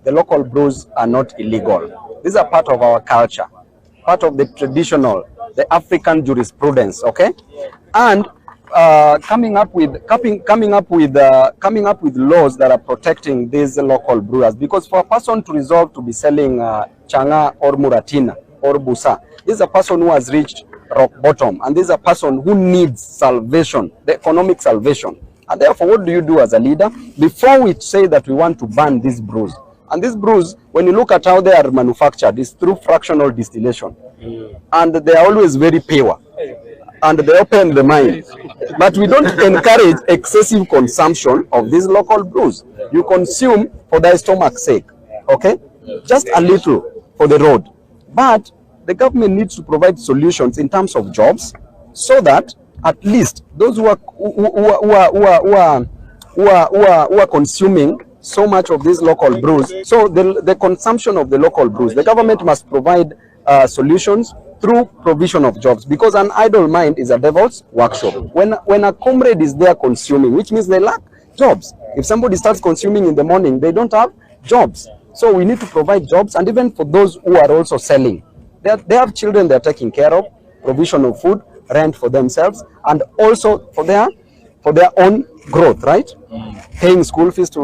the local brews are not illegal. These are part of our culture, part of the traditional, the African jurisprudence, okay? And coming up with laws that are protecting these local brewers, because for a person to resolve to be selling changa or muratina or busa, this is a person who has reached rock bottom, and this is a person who needs salvation, the economic salvation. And therefore, what do you do as a leader? Before we say that we want to ban these brews, and these brews, when you look at how they are manufactured, is through fractional distillation, and they are always very pure, and they open the mind. But we don't encourage excessive consumption of these local brews. You consume for thy stomach's sake, okay? Just a little for the road. But the government needs to provide solutions in terms of jobs, so that at least those who are consuming so much of these local brews, so the consumption of the local brews, the government must provide solutions through provision of jobs, because an idle mind is a devil's workshop. When a comrade is there consuming, which means they lack jobs. If somebody starts consuming in the morning, they don't have jobs. So we need to provide jobs, and even for those who are also selling, they have children they're taking care of, provision of food, rent for themselves, and also for their own growth, right? Paying school fees to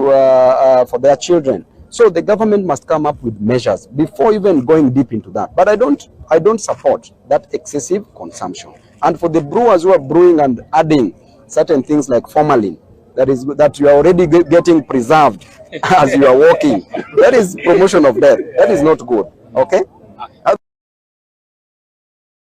for their children. So the government must come up with measures before even going deep into that. But I don't support that excessive consumption. And for the brewers who are brewing and adding certain things like formalin, that you are already getting preserved as you are walking, that is promotion of death. That is not good. Okay.